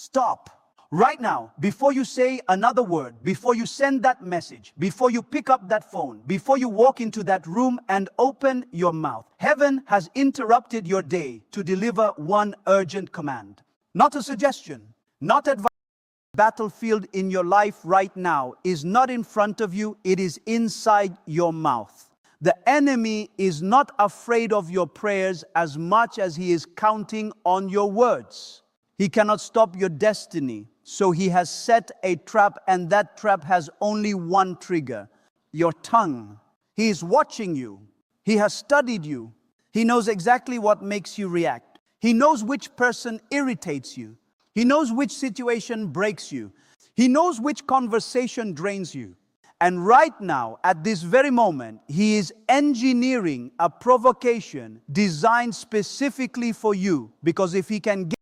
Stop. Right now, before you say another word, before you send that message, before you pick up that phone, before you walk into that room and open your mouth, heaven has interrupted your day to deliver one urgent command. Not a suggestion, not advice. Battlefield in your life right now is not in front of you, it is inside your mouth. The enemy is not afraid of your prayers as much as he is counting on your words. He cannot stop your destiny, so he has set a trap, and that trap has only one trigger: your tongue. He is watching you. He has studied you. He knows exactly what makes you react. He knows which person irritates you. He knows which situation breaks you. He knows which conversation drains you. And right now, at this very moment, he is engineering a provocation designed specifically for you. Because if he can get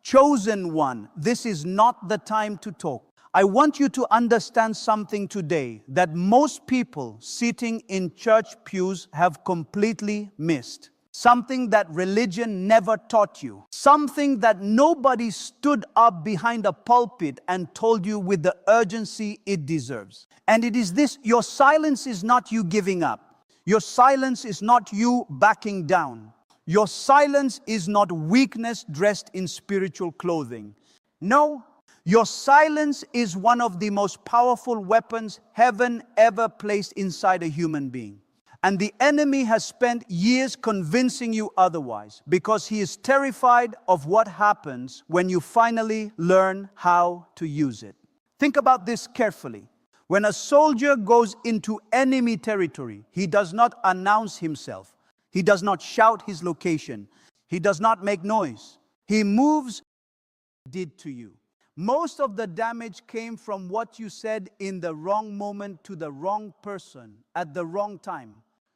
chosen one, this is not the time to talk. I want you to understand something today that most people sitting in church pews have completely missed. Something that religion never taught you. Something that nobody stood up behind a pulpit and told you with the urgency it deserves. And it is this: your silence is not you giving up. Your silence is not you backing down. Your silence is not weakness dressed in spiritual clothing. No, your silence is one of the most powerful weapons heaven ever placed inside a human being. And the enemy has spent years convincing you otherwise, because he is terrified of what happens when you finally learn how to use it. Think about this carefully. When a soldier goes into enemy territory, he does not announce himself. He does not shout his location. He does not make noise. He moves did to you. Most of the damage came from what you said in the wrong moment to the wrong person at the wrong time.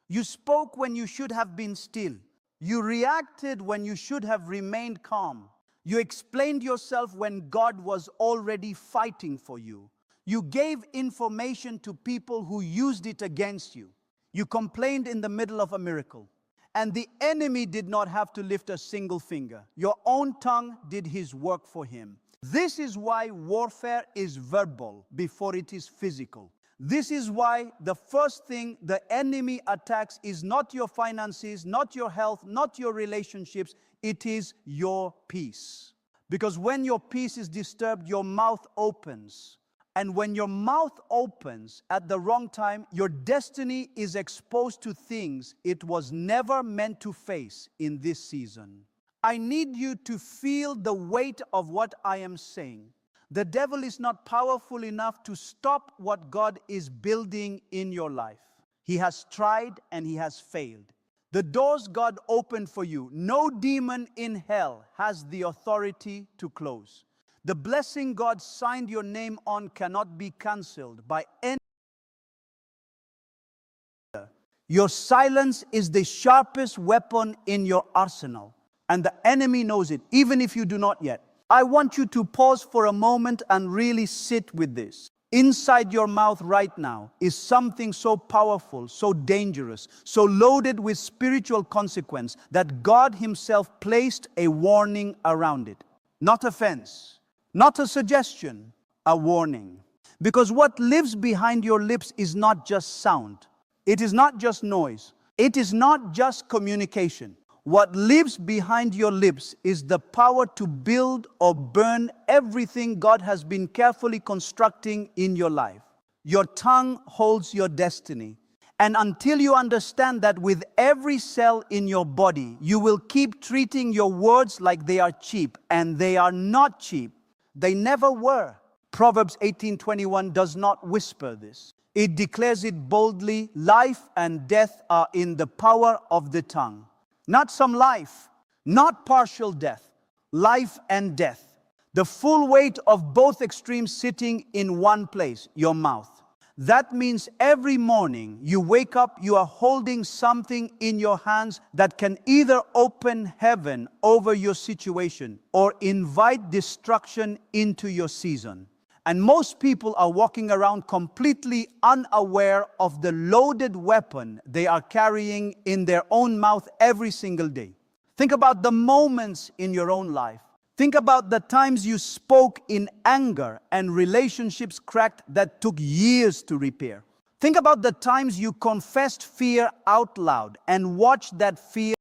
You spoke when you should have been still. You reacted when you should have remained calm. You explained yourself when God was already fighting for you. You gave information to people who used it against you. You complained in the middle of a miracle. And the enemy did not have to lift a single finger. Your own tongue did his work for him. This is why warfare is verbal before it is physical. This is why the first thing the enemy attacks is not your finances, not your health, not your relationships. It is your peace. Because when your peace is disturbed, your mouth opens. And when your mouth opens at the wrong time, your destiny is exposed to things it was never meant to face in this season. I need you to feel the weight of what I am saying. The devil is not powerful enough to stop what God is building in your life. He has tried and he has failed. The doors God opened for you, no demon in hell has the authority to close. The blessing God signed your name on cannot be cancelled by any. Your silence is the sharpest weapon in your arsenal, and the enemy knows it, even if you do not yet. I want you to pause for a moment and really sit with this. Inside your mouth right now is something so powerful, so dangerous, so loaded with spiritual consequence that God himself placed a warning around it. Not offense, not a suggestion, a warning. Because what lives behind your lips is not just sound. It is not just noise. It is not just communication. What lives behind your lips is the power to build or burn everything God has been carefully constructing in your life. Your tongue holds your destiny. And until you understand that with every cell in your body, you will keep treating your words like they are cheap, and they are not cheap. They never were. Proverbs 18:21 does not whisper this. It declares it boldly. Life and death are in the power of the tongue. Not some life, not partial death, life and death. The full weight of both extremes sitting in one place, your mouth. That means every morning you wake up, you are holding something in your hands that can either open heaven over your situation or invite destruction into your season. And most people are walking around completely unaware of the loaded weapon they are carrying in their own mouth every single day. Think about the moments in your own life. Think about the times you spoke in anger and relationships cracked that took years to repair. Think about the times you confessed fear out loud and watched that fear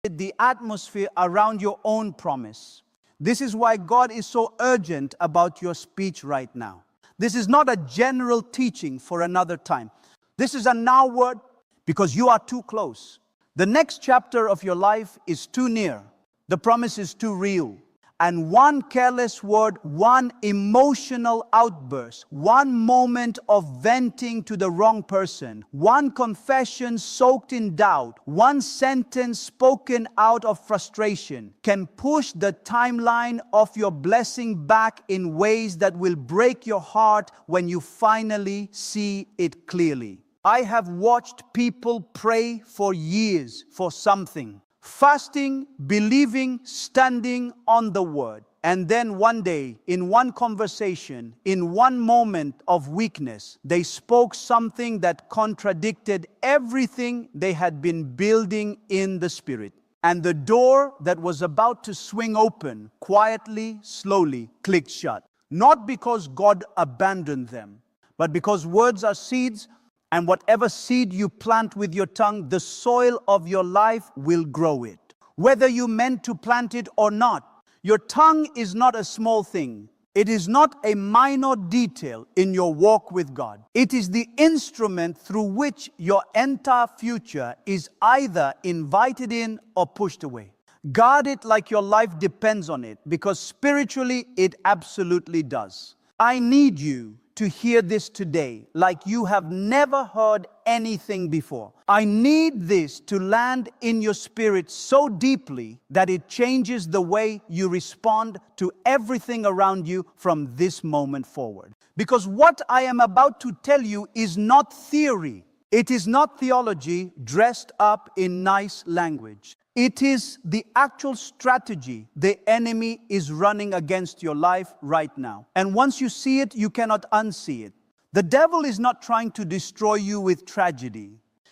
the atmosphere around your own promise. This is why God is so urgent about your speech right now. This is not a general teaching for another time. This is a now word because you are too close. The next chapter of your life is too near. The promise is too real. And one careless word, one emotional outburst, one moment of venting to the wrong person, one confession soaked in doubt, one sentence spoken out of frustration can push the timeline of your blessing back in ways that will break your heart when you finally see it clearly. I have watched people pray for years for something. Fasting, believing, standing on the word. And then one day, in one conversation, in one moment of weakness, they spoke something that contradicted everything they had been building in the spirit. And the door that was about to swing open, quietly, slowly, clicked shut. Not because God abandoned them, but because words are seeds. And whatever seed you plant with your tongue, the soil of your life will grow it. Whether you meant to plant it or not, your tongue is not a small thing. It is not a minor detail in your walk with God. It is the instrument through which your entire future is either invited in or pushed away. Guard it like your life depends on it, because spiritually it absolutely does. I need you to hear this today like you have never heard anything before. I need this to land in your spirit so deeply that it changes the way you respond to everything around you from this moment forward. Because what I am about to tell you is not theory. It is not theology dressed up in nice language. It is the actual strategy the enemy is running against your life right now. And once you see it, you cannot unsee it. The devil is not trying to destroy you with tragedy.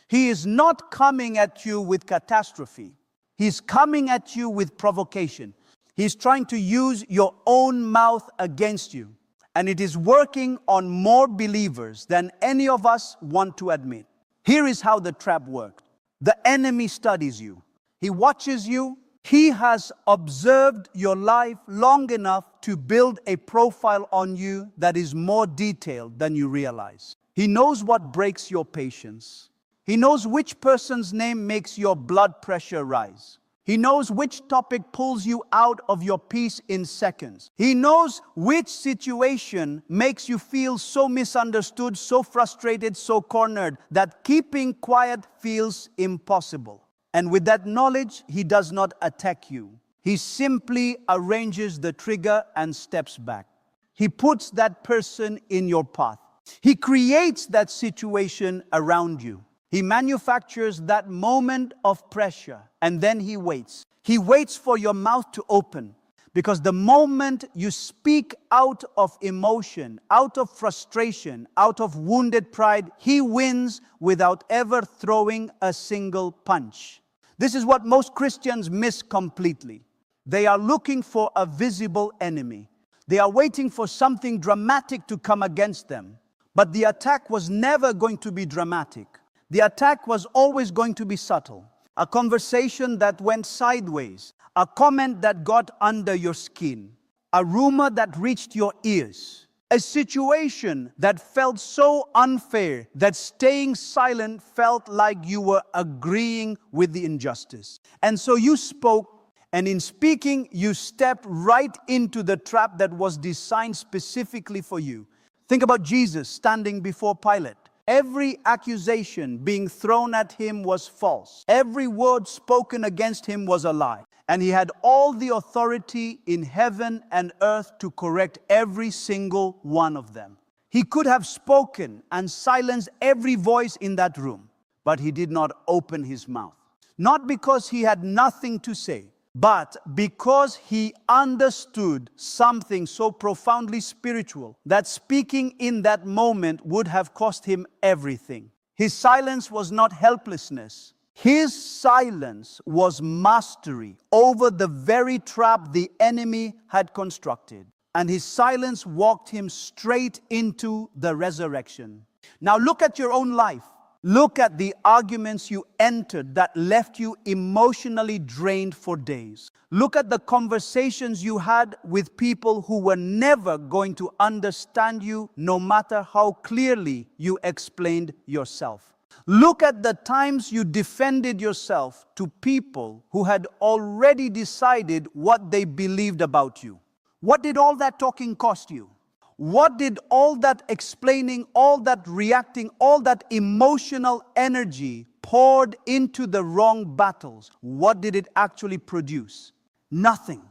He is not coming at you with catastrophe. He's coming at you with provocation. He's trying to use your own mouth against you. And it is working on more believers than any of us want to admit. Here is how the trap works. The enemy studies you. He watches you. He has observed your life long enough to build a profile on you that is more detailed than you realize. He knows what breaks your patience. He knows which person's name makes your blood pressure rise. He knows which topic pulls you out of your peace in seconds. He knows which situation makes you feel so misunderstood, so frustrated, so cornered that keeping quiet feels impossible. And with that knowledge, he does not attack you. He simply arranges the trigger and steps back. He puts that person in your path. He creates that situation around you. He manufactures that moment of pressure, and then he waits. He waits for your mouth to open, because the moment you speak out of emotion, out of frustration, out of wounded pride, he wins without ever throwing a single punch. This is what most Christians miss completely. They are looking for a visible enemy. They are waiting for something dramatic to come against them. But the attack was never going to be dramatic. The attack was always going to be subtle. A conversation that went sideways. A comment that got under your skin. A rumor that reached your ears. A situation that felt so unfair that staying silent felt like you were agreeing with the injustice. And so you spoke, and in speaking, you stepped right into the trap that was designed specifically for you. Think about Jesus standing before Pilate. Every accusation being thrown at him was false. Every word spoken against him was a lie. And he had all the authority in heaven and earth to correct every single one of them. He could have spoken and silenced every voice in that room, but he did not open his mouth. Not because he had nothing to say, but because he understood something so profoundly spiritual that speaking in that moment would have cost him everything. His silence was not helplessness. His silence was mastery over the very trap the enemy had constructed. And his silence walked him straight into the resurrection. Now look at your own life. Look at the arguments you entered that left you emotionally drained for days. Look at the conversations you had with people who were never going to understand you, no matter how clearly you explained yourself. Look at the times you defended yourself to people who had already decided what they believed about you. What did all that talking cost you? What did all that explaining, all that reacting, all that emotional energy poured into the wrong battles, what did it actually produce? Nothing.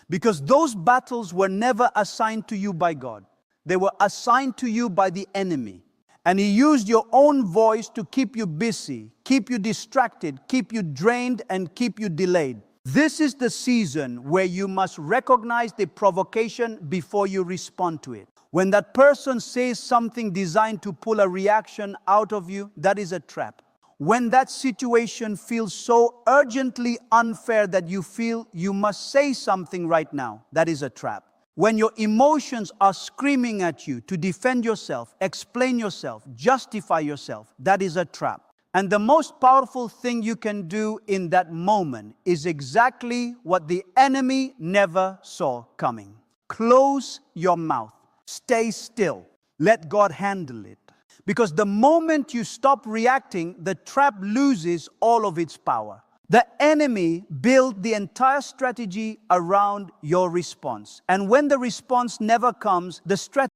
Because those battles were never assigned to you by God. They were assigned to you by the enemy. And he used your own voice to keep you busy, keep you distracted, keep you drained, and keep you delayed. This is the season where you must recognize the provocation before you respond to it. When that person says something designed to pull a reaction out of you, that is a trap. When that situation feels so urgently unfair that you feel you must say something right now, that is a trap. When your emotions are screaming at you to defend yourself, explain yourself, justify yourself, that is a trap. And the most powerful thing you can do in that moment is exactly what the enemy never saw coming. Close your mouth. Stay still. Let God handle it. Because the moment you stop reacting, the trap loses all of its power. The enemy built the entire strategy around your response. And when the response never comes, the strategy